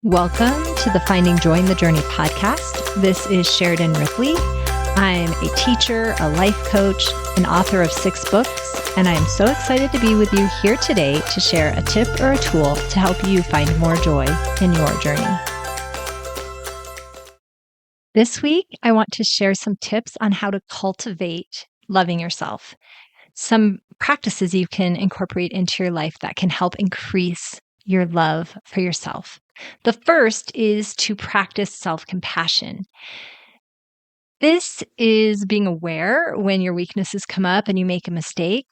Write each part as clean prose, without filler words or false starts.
Welcome to the Finding Joy in the Journey podcast. This is Sheridan Ripley. I'm a teacher, a life coach, an author of 6 books, and I am so excited to be with you here today to share a tip or a tool to help you find more joy in your journey. This week, I want to share some tips on how to cultivate loving yourself. Some practices you can incorporate into your life that can help increase your love for yourself. The first is to practice self-compassion. This is being aware when your weaknesses come up and you make a mistake,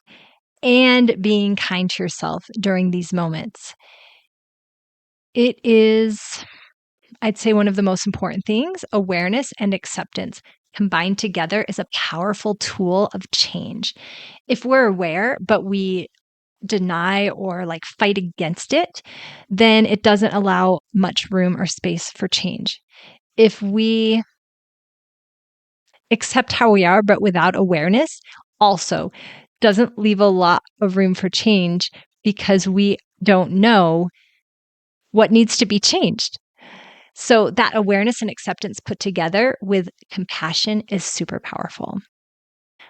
and being kind to yourself during these moments. It is, I'd say, one of the most important things. Awareness and acceptance combined together is a powerful tool of change. If we're aware, but we deny or fight against it, then it doesn't allow much room or space for change. If we accept how we are, but without awareness, also doesn't leave a lot of room for change because we don't know what needs to be changed. So that awareness and acceptance put together with compassion is super powerful.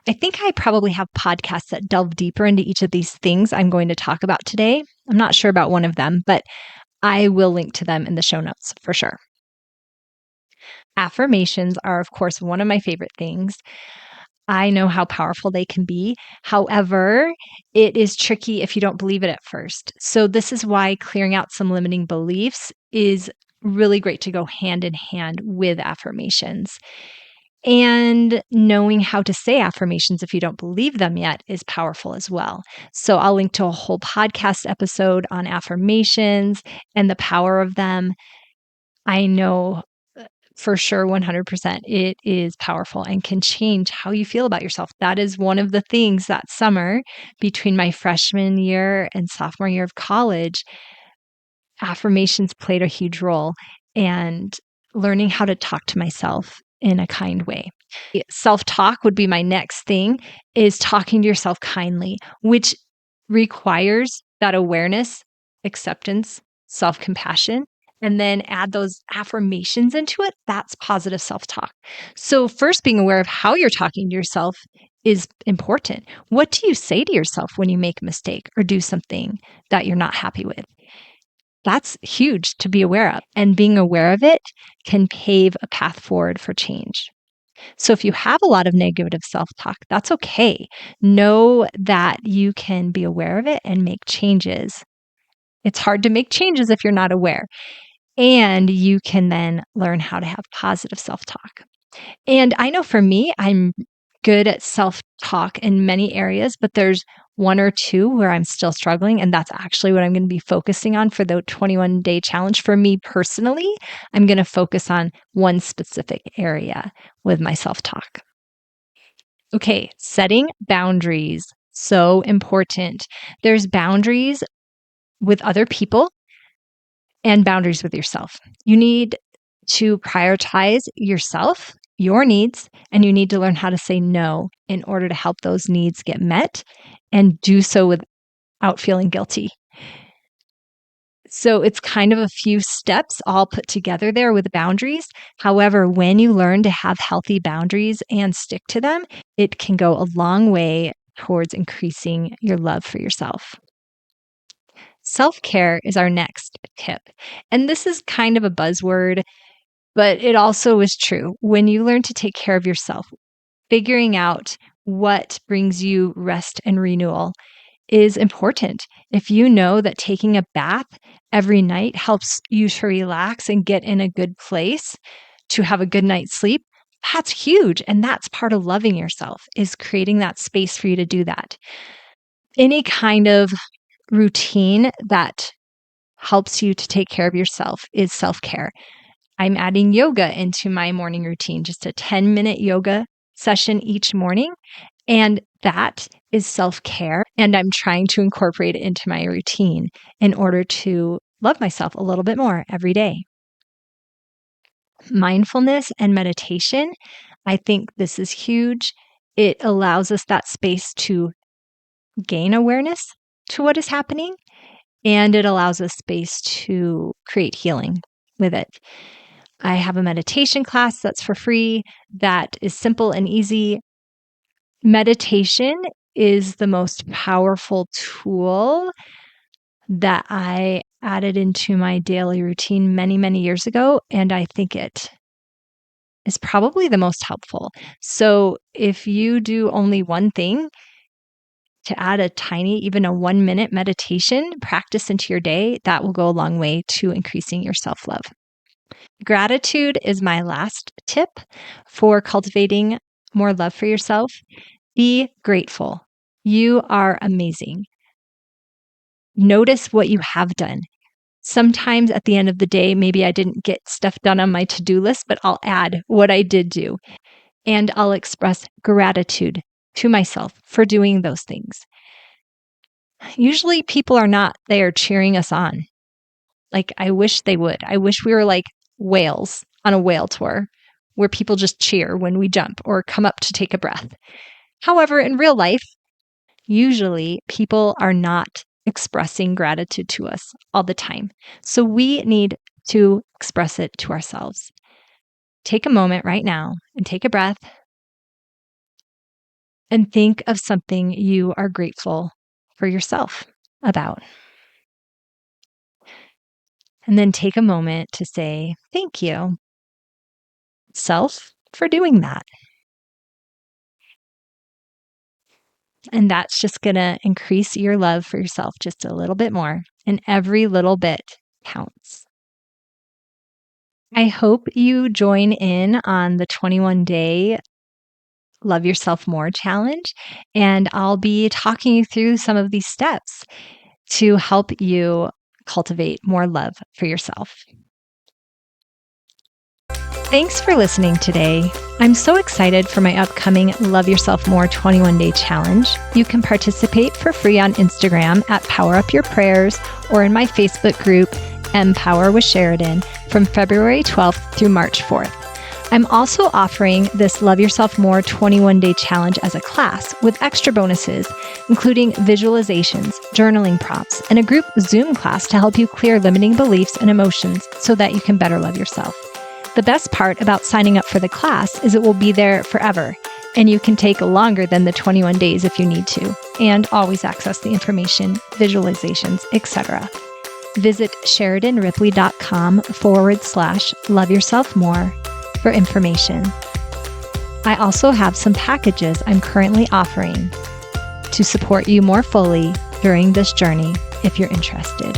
I think I probably have podcasts that delve deeper into each of these things I'm going to talk about today. I'm not sure about one of them, but I will link to them in the show notes for sure. Affirmations are, of course, one of my favorite things. I know how powerful they can be. However, it is tricky if you don't believe it at first. So this is why clearing out some limiting beliefs is really great to go hand in hand with affirmations. And knowing how to say affirmations if you don't believe them yet is powerful as well. So I'll link to a whole podcast episode on affirmations and the power of them. I know for sure 100% it is powerful and can change how you feel about yourself. That is one of the things that summer between my freshman year and sophomore year of college, affirmations played a huge role, and learning how to talk to myself in a kind way. Self-talk would be my next thing, is talking to yourself kindly, which requires that awareness, acceptance, self-compassion, and then add those affirmations into it. That's positive self-talk. So first, being aware of how you're talking to yourself is important. What do you say to yourself when you make a mistake or do something that you're not happy with? That's huge to be aware of. And being aware of it can pave a path forward for change. So if you have a lot of negative self-talk, that's okay. Know that you can be aware of it and make changes. It's hard to make changes if you're not aware. And you can then learn how to have positive self-talk. And I know for me, I'm good at self-talk in many areas, but there's one or two where I'm still struggling. And that's actually what I'm going to be focusing on for the 21-day challenge. For me personally, I'm going to focus on one specific area with my self-talk. Okay, setting boundaries. So important. There's boundaries with other people and boundaries with yourself. You need to prioritize yourself, your needs, and you need to learn how to say no in order to help those needs get met and do so without feeling guilty. So it's kind of a few steps all put together there with boundaries. However, when you learn to have healthy boundaries and stick to them, it can go a long way towards increasing your love for yourself. Self-care is our next tip. And this is kind of a buzzword, but it also is true. When you learn to take care of yourself, figuring out what brings you rest and renewal is important. If you know that taking a bath every night helps you to relax and get in a good place to have a good night's sleep, that's huge. And that's part of loving yourself, is creating that space for you to do that. Any kind of routine that helps you to take care of yourself is self-care. I'm adding yoga into my morning routine, just a 10-minute yoga session each morning. And that is self-care. And I'm trying to incorporate it into my routine in order to love myself a little bit more every day. Mindfulness and meditation, I think this is huge. It allows us that space to gain awareness to what is happening, and it allows us space to create healing with it. I have a meditation class that's for free that is simple and easy. Meditation is the most powerful tool that I added into my daily routine many, many years ago, and I think it is probably the most helpful. So if you do only one thing to add a tiny, even a 1-minute meditation practice into your day, that will go a long way to increasing your self-love. Gratitude is my last tip for cultivating more love for yourself. Be grateful. You are amazing. Notice what you have done. Sometimes at the end of the day, maybe I didn't get stuff done on my to-do list, but I'll add what I did do. And I'll express gratitude to myself for doing those things. Usually people are not there cheering us on. Like, I wish they would. I wish we were like whales on a whale tour where people just cheer when we jump or come up to take a breath. However, in real life, usually people are not expressing gratitude to us all the time. So we need to express it to ourselves. Take a moment right now and take a breath and think of something you are grateful for yourself about. And then take a moment to say, thank you, self, for doing that. And that's just going to increase your love for yourself just a little bit more. And every little bit counts. I hope you join in on the 21-day Love Yourself More challenge. And I'll be talking you through some of these steps to help you cultivate more love for yourself. Thanks for listening today. I'm so excited for my upcoming Love Yourself More 21-day challenge. You can participate for free on Instagram at Power Up Your Prayers or in my Facebook group, Empower with Sheridan, from February 12th through March 4th. I'm also offering this Love Yourself More 21-day challenge as a class with extra bonuses, including visualizations, journaling prompts, and a group Zoom class to help you clear limiting beliefs and emotions so that you can better love yourself. The best part about signing up for the class is it will be there forever, and you can take longer than the 21 days if you need to, and always access the information, visualizations, etc. Visit SheridanRipley.com/loveyourselfmore for information. I also have some packages I'm currently offering to support you more fully during this journey if you're interested.